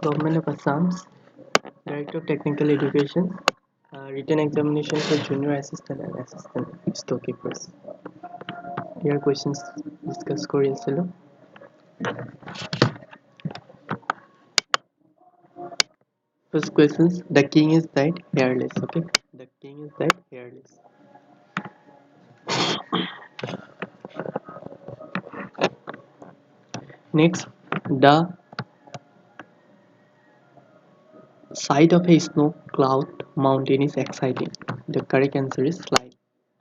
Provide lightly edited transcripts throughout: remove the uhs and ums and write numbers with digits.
Government of Assam's Director of Technical Education, written examination for junior assistant and assistant storekeepers. Here questions discuss কৰি আছিলোঁ. First questions, the king is died hairless. Okay, the king is died hairless. Next, the sight of a snow cloud mountain is exciting. The correct answer is slide.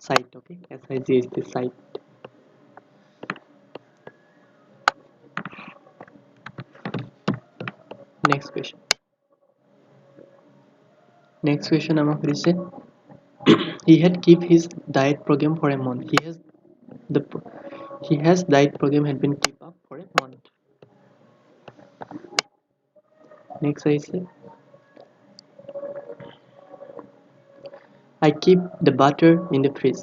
Sight. Okay, SIGHT, sight. Next question. Next question, আমাকে he had keep his diet program for a month. He has diet program had been keep up for a month. Next I say, I keep the butter in the fridge.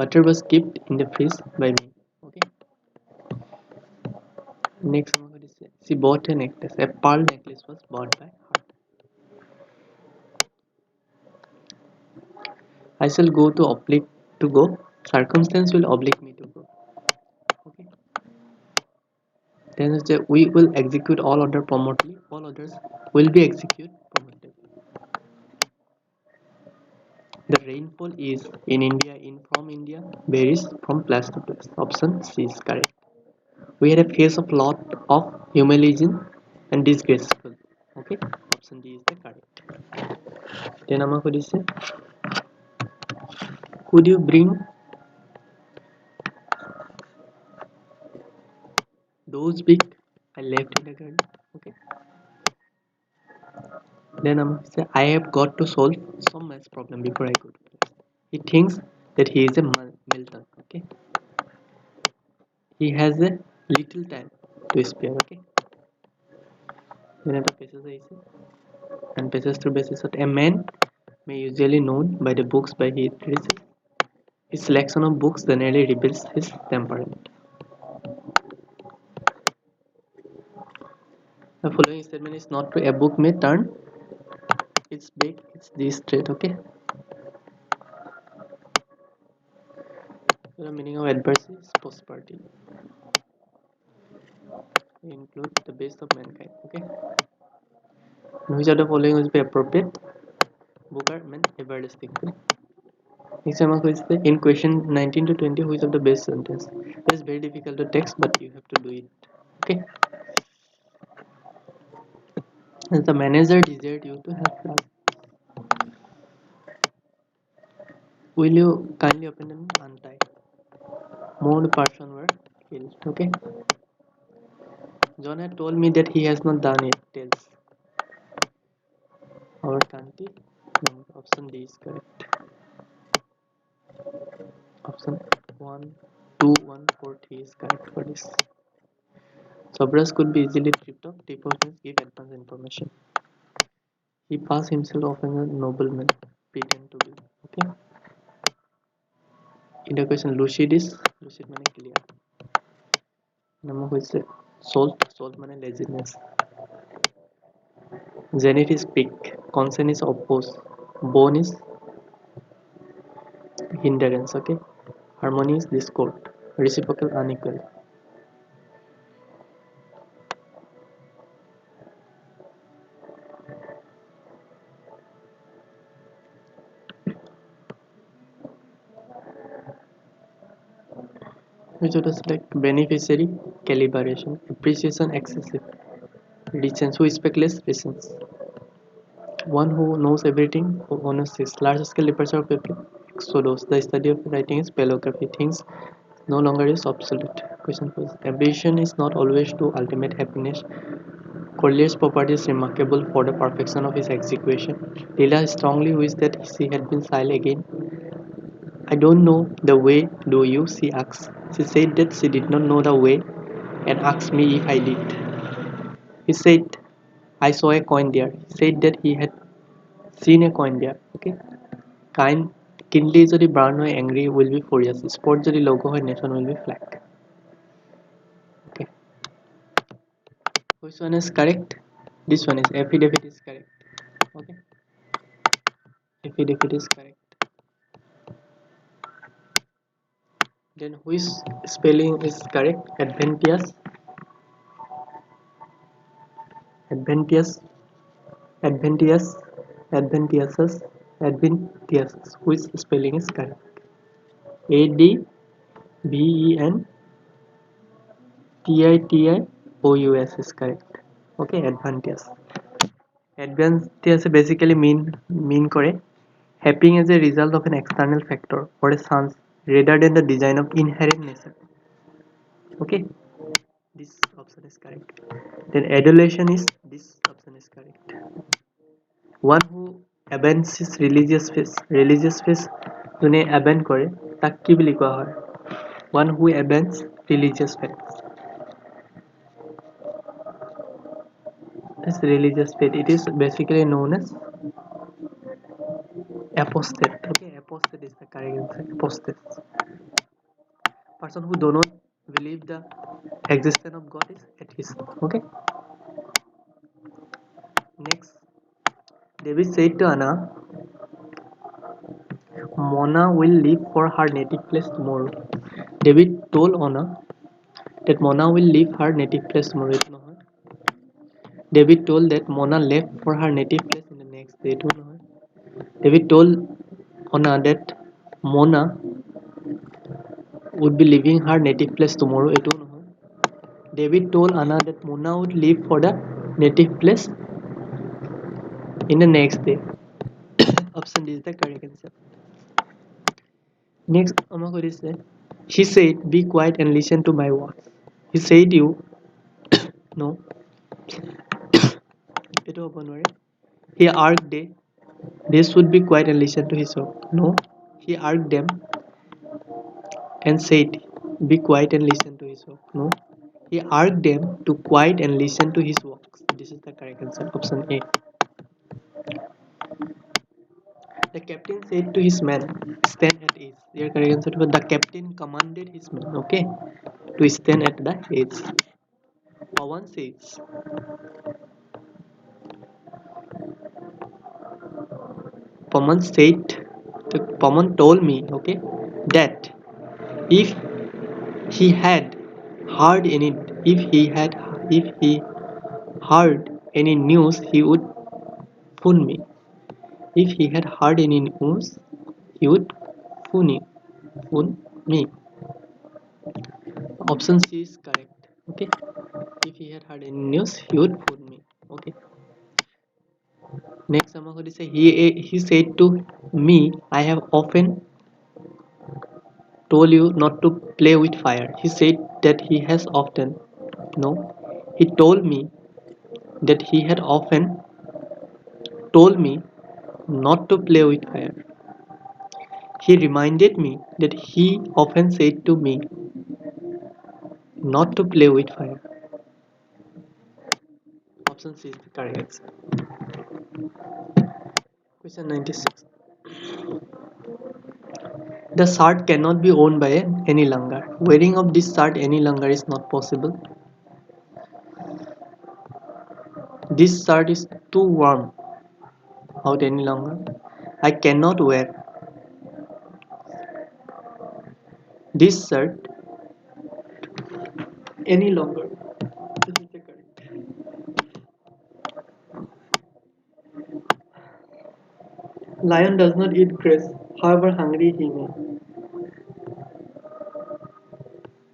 Butter was kept in the fridge by me. Okay. Next she bought a necklace. A pearl necklace was bought by her. I shall go to oblige to go. Circumstance will oblige me to go. Okay. Then we will execute all order promptly. All orders will be executed promptly. The rainfall is in India from India varies from place to place. Option C is correct. We had a phase of lot of humiliation and disgraceful. Okay, option D is the correct. Then could you bring those big? I left in the garden. Okay. Then I have got to solve some maths problem before I go to class. He thinks that he is a Milton. Okay. He has a little time to spare. Okay. Then at the and passes through basis of a man may usually known by the books by his research. His selection of books generally reveals his temperament. The following statement is not true. A book may turn its back, it's this straight, okay? The meaning of adverse is prosperity. We include the best of mankind, okay? And which of the following will be appropriate? Booker meant everlasting. In question 19 to 20, which of the best sentence? It is very difficult to text, but you have to do it. Okay. As the manager desired you to have class. Will you kindly open them untie? More person were killed. Okay. John had told me that he has not done it. Tells our country. No, option D is correct. Option 1, 2, 1, 4, 3 is correct for this. Sobras could be easily tripped up. Tip of means give advance information. He passed himself off as a nobleman, pretend to be. Okay. In the question, lucid means clear. Number question, salt means laziness. Zenith is peak. Consent is oppose. Bone is hindrance. Okay. Harmony is discord. Reciprocal unequal. Which of the select beneficiary calibration, appreciation excessive, reasons who speak less reasons. One who knows everything, who honors this large scale departure of people. Exodus, the study of writing is paleography, things no longer is obsolete. Question first. Ambition is not always to ultimate happiness. Collier's property is remarkable for the perfection of his execution. Leela strongly wished that she had been silent again. I don't know the way, do you? She asked. She said that she did not know the way and asked me if I did. He said, I saw a coin there. He said that he had seen a coin there. Okay. Kindly যদি brown হয় angry will be furious. Sport যদি logo হয় nation will be flag. Okay. Which one is correct? This one is affidavit is correct. Okay, affidavit is correct. Then which spelling is correct? Adventitious, adventitious, adventitious, adventitious, adventitious. Which spelling is correct? A D B E N T I T I O U S is correct. Okay, advantageous. Advantageous basically mean করে happening as a result of an external factor or a chance rather than the design of inherent nature. Okay, this option is correct. Then adulation is this option is correct. One who abandons his religious faith যোনে abandon কৰে তাক কি বুলি কোৱা হয়? One who abandons religious faith. This religious faith, it is basically known as apostate. Okay, apostate is the correct answer. Apostate. Person who do not believe the existence of God is atheist. Okay. Next, David said to Anna, Mona will leave for her native place tomorrow. David told Anna that Mona will leave her native place tomorrow. David told that Mona left for her native place in the next day. David told Anna that Mona would be leaving her native place tomorrow. David told Anna that Mona would leave for the native place in the next day. Option D is the correct answer. Next, Amakori said, he said, be quiet and listen to my words. He said you, no, he argued they should be quiet and listen to his words. No, he argued them and said, be quiet and listen to his words. No, he argued them to quiet and listen to his works. This is the correct answer. Option A. The captain said to his men, stand at ease. Your correct answer was the captain commanded his men, okay, to stand at the edge. Pawan says, Pawan said, Pawan told me, okay, that if he had heard any, if he heard any news, he would phone me. If he had heard any news, he would phone me. Option C is correct. Okay. If he had heard any news, he would phone me. Okay. Next, I'm going to say he said to me, I have often told you not to play with fire. He said that he has often. No. He told me that he had often told me not to play with fire. He reminded me that he often said to me not to play with fire. Option C is the correct answer. Question 96. The shirt cannot be worn by any longer. Wearing of this shirt any longer is not possible. This shirt is too warm out any longer. I cannot wear this shirt any longer. This is the correct. Lion does not eat grass, however hungry he may.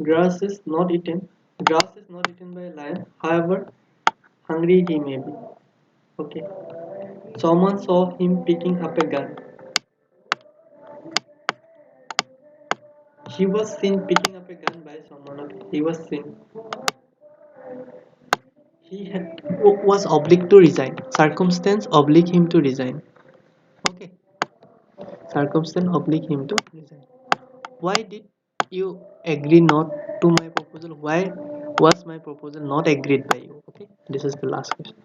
Grass is not eaten. Grass is not eaten by a lion, however hungry he may be. Okay. Someone saw him picking up a gun. He was seen picking up a gun by someone. Okay. He was seen. Was obliged to resign. Circumstance obliged him to resign. Okay. Circumstance obliged him to resign. Why did you agree not to my proposal? Why was my proposal not agreed by you? Okay. This is the last question.